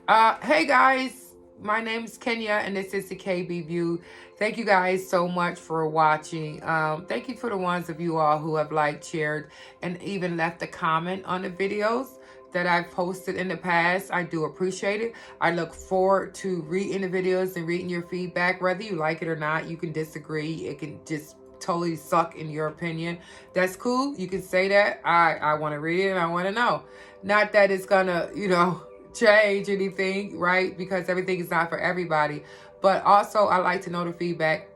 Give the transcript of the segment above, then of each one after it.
Hey guys, my name is Kenya and this is the TheKBview. Thank you guys so much for watching. Thank you for the ones of you all who have liked, shared, and even left a comment on the videos that I've posted in the past. I do appreciate it. I look forward to reading the videos and reading your feedback, whether you like it or not. You can disagree. It can just totally suck in your opinion. That's cool. You can say that. I want to read it and I want to know. Not that it's gonna, change anything, right? Because everything is not for everybody. But also, I like to know the feedback.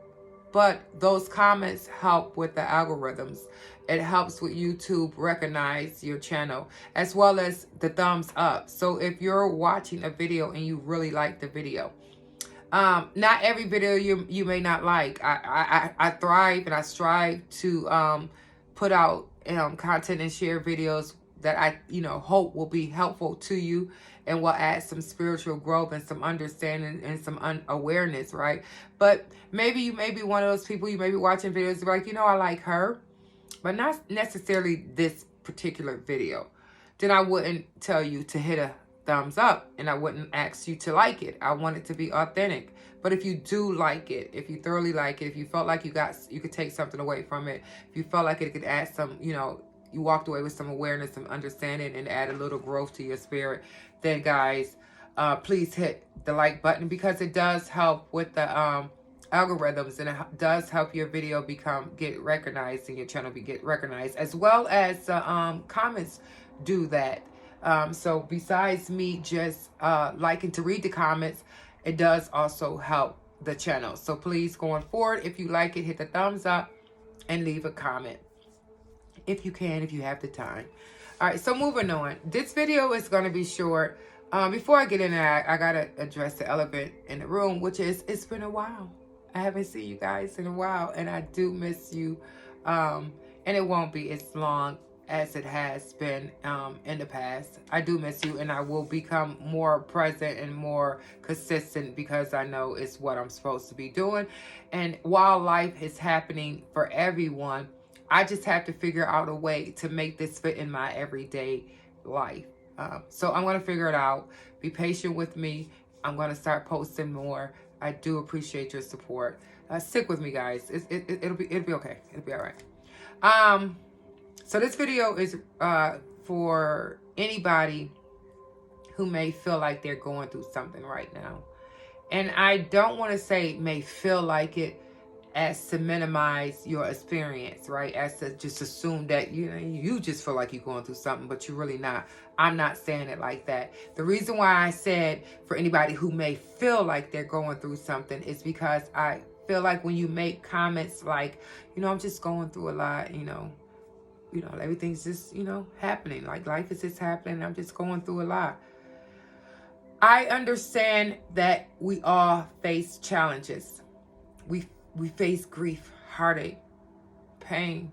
But those comments help with the algorithms. It helps with YouTube recognize your channel, as well as the thumbs up. So if you're watching a video and you really like the video, not every video you may not like. I thrive and I strive to put out content and share videos that I hope will be helpful to you and will add some spiritual growth and some understanding and some awareness, right? But maybe you may be one of those people, you may be watching videos like, I like her, but not necessarily this particular video. Then I wouldn't tell you to hit a thumbs up and I wouldn't ask you to like it. I want it to be authentic. But if you do like it, if you thoroughly like it, if you felt like you could take something away from it, if you felt like it could add some, you walked away with some awareness, some understanding, and add a little growth to your spirit, then guys, please hit the like button, because it does help with the algorithms, and it does help your video get recognized and your channel get recognized, as well as comments do that. So besides me just liking to read the comments, it does also help the channel. So please, going forward, if you like it, hit the thumbs up and leave a comment if you can, if you have the time. All right, so moving on. This video is going to be short. Before I get in there, I got to address the elephant in the room, which is it's been a while. I haven't seen you guys in a while, and I do miss you. And it won't be as long as it has been in the past. I do miss you, and I will become more present and more consistent, because I know it's what I'm supposed to be doing. And while life is happening for everyone, I just have to figure out a way to make this fit in my everyday life. So I'm going to figure it out. Be patient with me. I'm going to start posting more. I do appreciate your support. Stick with me, guys. It'll be okay. It'll be all right. So this video is for anybody who may feel like they're going through something right now. And I don't want to say may feel like it as to minimize your experience, right? As to just assume that, you just feel like you're going through something, but you're really not. I'm not saying it like that. The reason why I said for anybody who may feel like they're going through something is because I feel like when you make comments like, I'm just going through a lot, everything's just, happening. Like life is just happening. I'm just going through a lot. I understand that we all face challenges. We face grief, heartache, pain,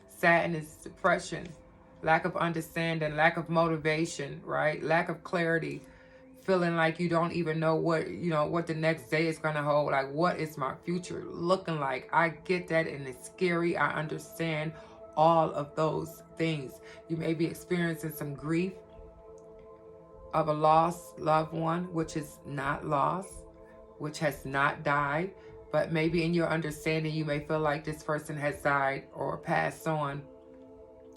sadness, depression, lack of understanding, lack of motivation, right? Lack of clarity, feeling like you don't even know what the next day is going to hold. Like, what is my future looking like? I get that, and it's scary. I understand all of those things. You may be experiencing some grief of a lost loved one, which is not lost, which has not died. But maybe in your understanding, you may feel like this person has died or passed on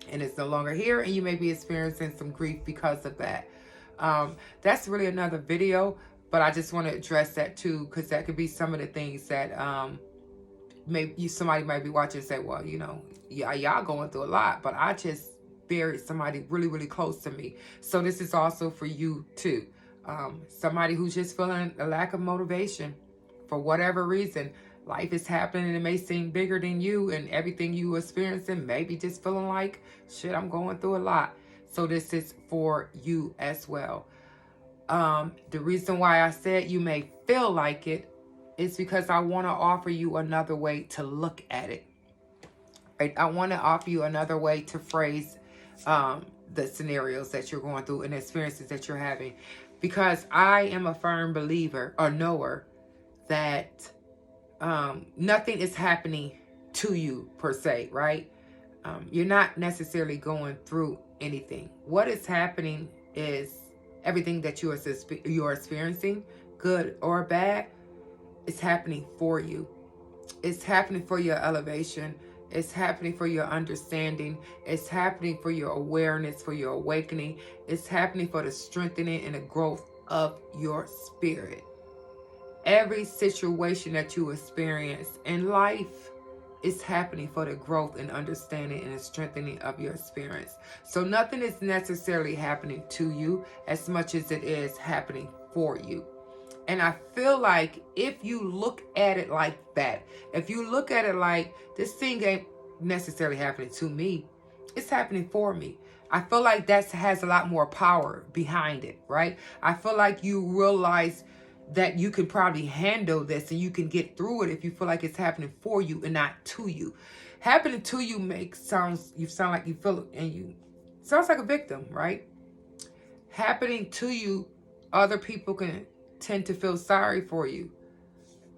and is no longer here, and you may be experiencing some grief because of that. That's really another video, but I just want to address that too, because that could be some of the things that maybe somebody might be watching and say, well, y'all going through a lot, but I just buried somebody really, really close to me. So this is also for you too. Somebody who's just feeling a lack of motivation. For whatever reason, life is happening and it may seem bigger than you, and everything you experiencing, maybe just feeling like, shit, I'm going through a lot. So this is for you as well. The reason why I said you may feel like it is because I want to offer you another way to look at it. Right? I want to offer you another way to phrase the scenarios that you're going through and the experiences that you're having. Because I am a firm believer or knower that nothing is happening to you per se, right? You're not necessarily going through anything. What is happening is Everything that you are experiencing, good or bad, is happening for you. It's happening for your elevation. It's happening for your understanding. It's happening for your awareness, for your awakening. It's happening for the strengthening and the growth of your spirit. Every situation that you experience in life is happening for the growth and understanding and the strengthening of your experience. So nothing is necessarily happening to you as much as it is happening for you. And I feel like if you look at it like that, if you look at it like this thing ain't necessarily happening to me, it's happening for me. I feel like that has a lot more power behind it, right? I feel like you realize that you can probably handle this and you can get through it if you feel like it's happening for you and not to you. Happening to you you sound like you feel it, and you sounds like a victim, right? Happening to you, other people can tend to feel sorry for you.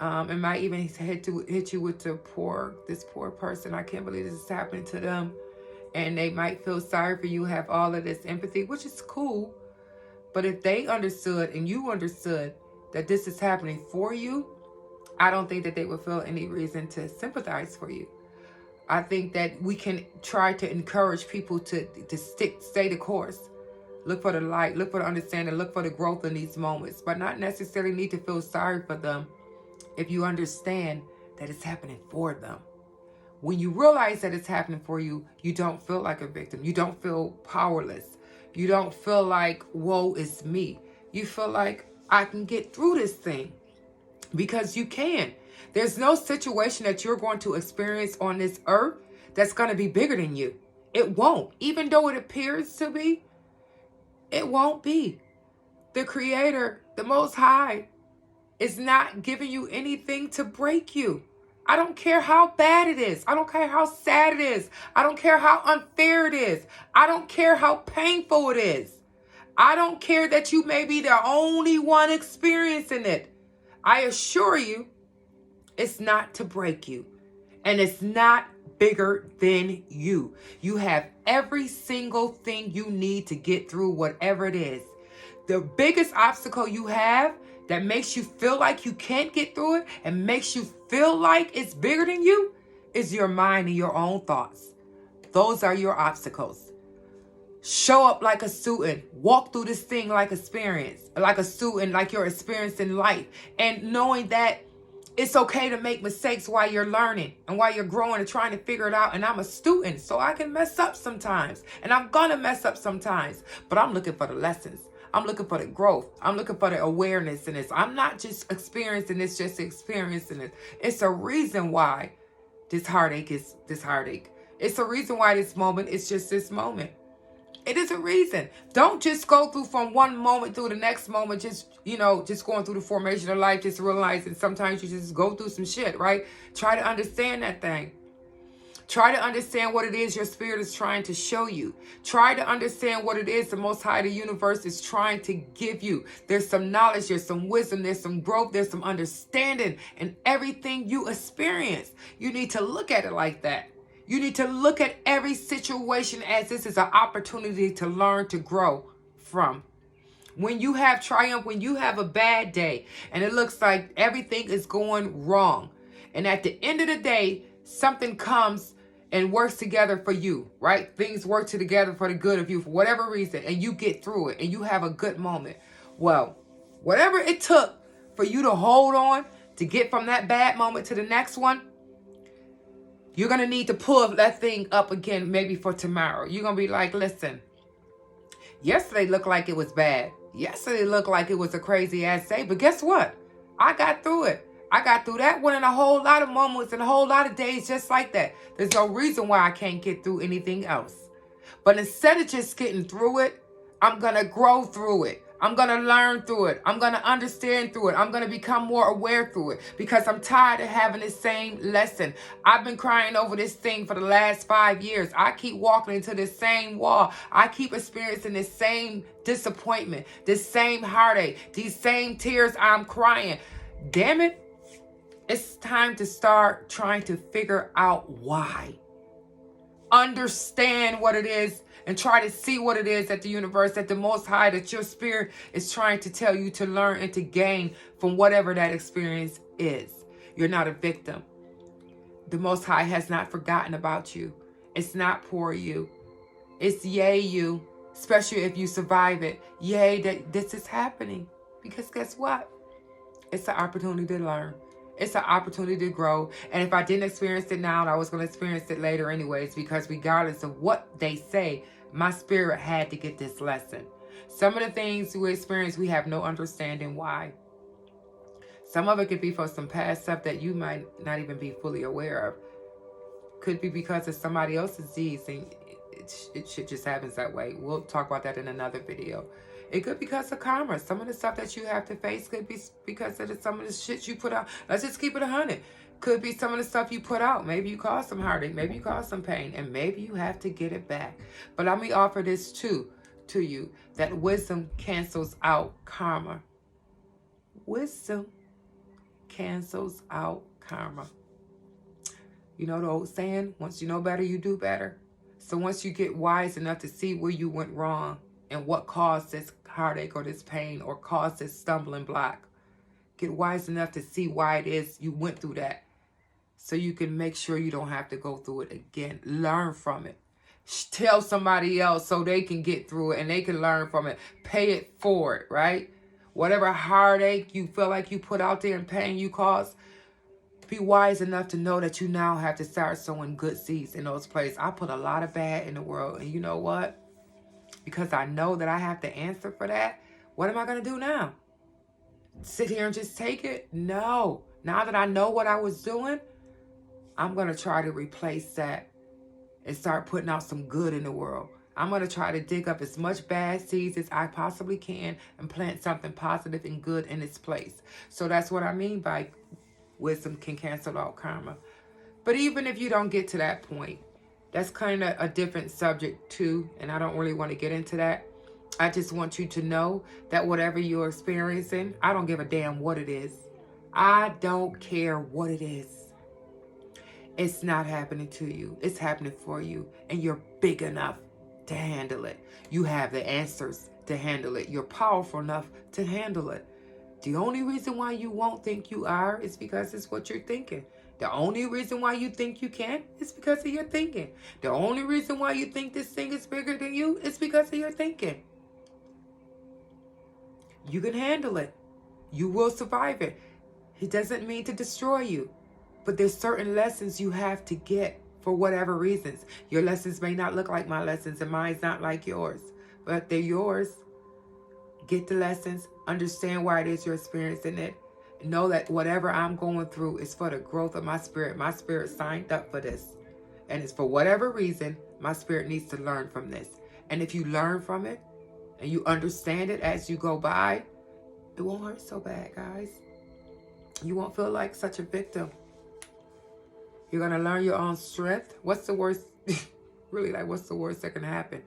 It might even hit you with this poor person. I can't believe this is happening to them. And they might feel sorry for you, have all of this empathy, which is cool. But if they understood and you understood that this is happening for you, I don't think that they would feel any reason to sympathize for you. I think that we can try to encourage people to stay the course. Look for the light, look for the understanding, look for the growth in these moments, but not necessarily need to feel sorry for them if you understand that it's happening for them. When you realize that it's happening for you, you don't feel like a victim. You don't feel powerless. You don't feel like, woe is me. You feel like, I can get through this thing, because you can. There's no situation that you're going to experience on this earth that's going to be bigger than you. It won't. Even though it appears to be, it won't be. The Creator, the Most High, is not giving you anything to break you. I don't care how bad it is. I don't care how sad it is. I don't care how unfair it is. I don't care how painful it is. I don't care that you may be the only one experiencing it. I assure you, it's not to break you. And it's not bigger than you. You have every single thing you need to get through whatever it is. The biggest obstacle you have that makes you feel like you can't get through it and makes you feel like it's bigger than you is your mind and your own thoughts. Those are your obstacles. Show up like a student. Walk through this thing like a student, like you're experiencing life. And knowing that it's okay to make mistakes while you're learning and while you're growing and trying to figure it out. And I'm a student, so I can mess up sometimes. And I'm going to mess up sometimes. But I'm looking for the lessons. I'm looking for the growth. I'm looking for the awareness in this. I'm not just experiencing this, just experiencing it. It's a reason why this heartache is this heartache. It's a reason why this moment is just this moment. It is a reason. Don't just go through from one moment through the next moment, just going through the formation of life, just realizing sometimes you just go through some shit, right? Try to understand that thing. Try to understand what it is your spirit is trying to show you. Try to understand what it is the Most High, the universe, is trying to give you. There's some knowledge, there's some wisdom, there's some growth, there's some understanding in everything you experience. You need to look at it like that. You need to look at every situation as this is an opportunity to learn, to grow from. When you have triumph, when you have a bad day, and it looks like everything is going wrong, and at the end of the day, something comes and works together for you, right? Things work together for the good of you for whatever reason, and you get through it, and you have a good moment. Well, whatever it took for you to hold on to get from that bad moment to the next one, you're going to need to pull that thing up again maybe for tomorrow. You're going to be like, listen, yesterday looked like it was bad. Yesterday looked like it was a crazy ass day. But guess what? I got through it. I got through that one in a whole lot of moments and a whole lot of days just like that. There's no reason why I can't get through anything else. But instead of just getting through it, I'm going to grow through it. I'm going to learn through it. I'm going to understand through it. I'm going to become more aware through it because I'm tired of having the same lesson. I've been crying over this thing for the last 5 years. I keep walking into this same wall. I keep experiencing this same disappointment, this same heartache, these same tears I'm crying. Damn it. It's time to start trying to figure out why. Understand what it is and try to see what it is that the universe, that the Most High, that your spirit is trying to tell you to learn and to gain from whatever that experience is. You're not a victim. The Most High has not forgotten about you. It's not poor you. It's yay you, especially if you survive it. Yay that this is happening. Because guess what? It's an opportunity to learn. It's an opportunity to grow. And if I didn't experience it now, I was going to experience it later anyways, because regardless of what they say, my spirit had to get this lesson. Some of the things we experience, we have no understanding why. Some of it could be for some past stuff that you might not even be fully aware of. Could be because of somebody else's disease, and it shit just happens that way. We'll talk about that in another video. It could be because of karma. Some of the stuff that you have to face could be because of some of the shit you put out. Let's just keep it 100. Could be some of the stuff you put out. Maybe you caused some heartache. Maybe you caused some pain. And maybe you have to get it back. But let me offer this too to you. That wisdom cancels out karma. Wisdom cancels out karma. You know the old saying, once you know better, you do better. So once you get wise enough to see where you went wrong and what caused this heartache or this pain or caused this stumbling block, get wise enough to see why it is you went through that, so you can make sure you don't have to go through it again. Learn from it. Tell somebody else so they can get through it and they can learn from it. Pay it forward, right? Whatever heartache you feel like you put out there and pain you caused, be wise enough to know that you now have to start sowing good seeds in those places. I put a lot of bad in the world, and you know what? Because I know that I have to answer for that, what am I going to do now? Sit here and just take it? No. Now that I know what I was doing, I'm going to try to replace that and start putting out some good in the world. I'm going to try to dig up as much bad seeds as I possibly can and plant something positive and good in its place. So that's what I mean by wisdom can cancel out karma. But even if you don't get to that point, that's kind of a different subject too, and I don't really want to get into that. I just want you to know that whatever you're experiencing, I don't give a damn what it is. I don't care what it is. It's not happening to you. It's happening for you, and you're big enough to handle it. You have the answers to handle it. You're powerful enough to handle it. The only reason why you won't think you are is because it's what you're thinking. The only reason why you think you can't is because of your thinking. The only reason why you think this thing is bigger than you is because of your thinking. You can handle it. You will survive it. It doesn't mean to destroy you. But there's certain lessons you have to get for whatever reasons. Your lessons may not look like my lessons, and mine's not like yours. But they're yours. Get the lessons. Understand why it is you're experiencing it. Know that whatever I'm going through is for the growth of my spirit. My spirit signed up for this. And it's for whatever reason, my spirit needs to learn from this. And if you learn from it, and you understand it as you go by, it won't hurt so bad, guys. You won't feel like such a victim. You're going to learn your own strength. What's the worst? Really, like, what's the worst that can happen?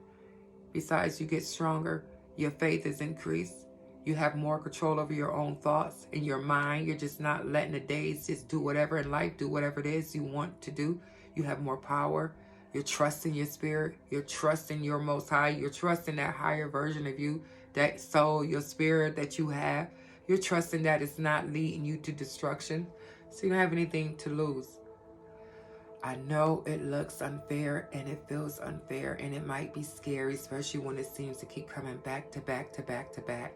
Besides, you get stronger. Your faith is increased. You have more control over your own thoughts and your mind. You're just not letting the days just do whatever in life, do whatever it is you want to do. You have more power. You're trusting your spirit. You're trusting your Most High. You're trusting that higher version of you, that soul, your spirit that you have. You're trusting that it's not leading you to destruction. So you don't have anything to lose. I know it looks unfair and it feels unfair and it might be scary, especially when it seems to keep coming back to back to back to back.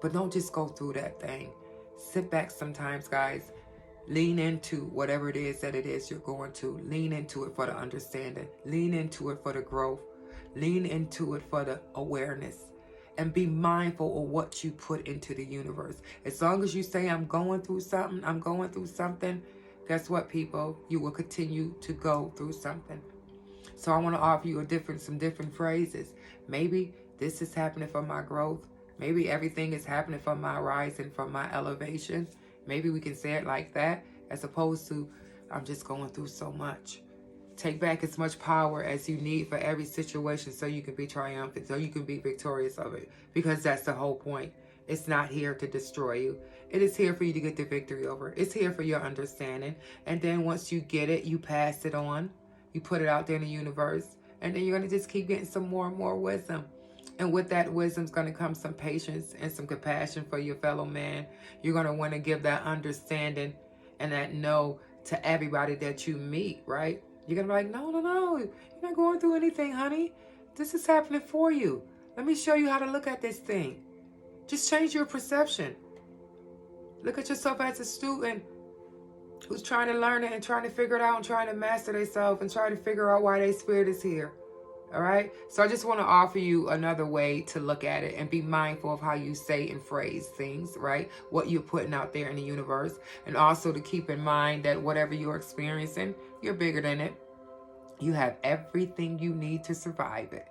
But don't just go through that thing. Sit back sometimes, guys. Lean into whatever it is that it is you're going to. Lean into it for the understanding. Lean into it for the growth. Lean into it for the awareness. And be mindful of what you put into the universe. As long as you say, I'm going through something, guess what, people? You will continue to go through something. So I want to offer you some different phrases. Maybe this is happening for my growth. Maybe everything is happening for my rising, for my elevation. Maybe we can say it like that, as opposed to, I'm just going through so much. Take back as much power as you need for every situation so you can be triumphant, so you can be victorious of it. Because that's the whole point. It's not here to destroy you. It is here for you to get the victory over. It's here for your understanding. And then once you get it, you pass it on. You put it out there in the universe. And then you're going to just keep getting some more and more wisdom. And with that wisdom is going to come some patience and some compassion for your fellow man. You're going to want to give that understanding and that no to everybody that you meet, right? You're going to be like, no, no, no. You're not going through anything, honey. This is happening for you. Let me show you how to look at this thing. Just change your perception. Look at yourself as a student who's trying to learn it and trying to figure it out and trying to master themselves and trying to figure out why their spirit is here. All right? So I just want to offer you another way to look at it and be mindful of how you say and phrase things, right? What you're putting out there in the universe. And also to keep in mind that whatever you're experiencing, you're bigger than it. You have everything you need to survive it.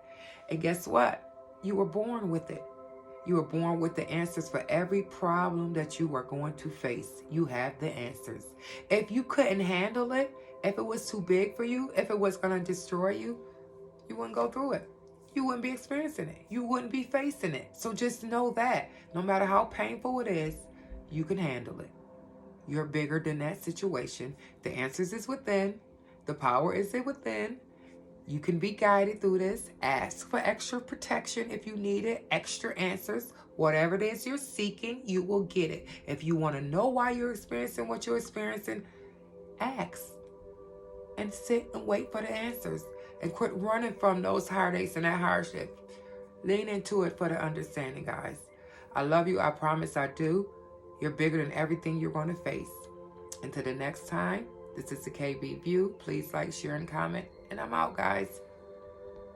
And guess what? You were born with it. You were born with the answers for every problem that you are going to face. You have the answers. If you couldn't handle it, if it was too big for you, if it was going to destroy you, you wouldn't go through it. You wouldn't be experiencing it. You wouldn't be facing it. So just know that no matter how painful it is, you can handle it. You're bigger than that situation. The answers is within. The power is within. You can be guided through this. Ask for extra protection if you need it, extra answers. Whatever it is you're seeking, you will get it. If you want to know why you're experiencing what you're experiencing, ask and sit and wait for the answers. And quit running from those heartaches and that hardship. Lean into it for the understanding, guys. I love you. I promise I do. You're bigger than everything you're going to face. Until the next time, this is the KB View. Please like, share, and comment. And I'm out, guys.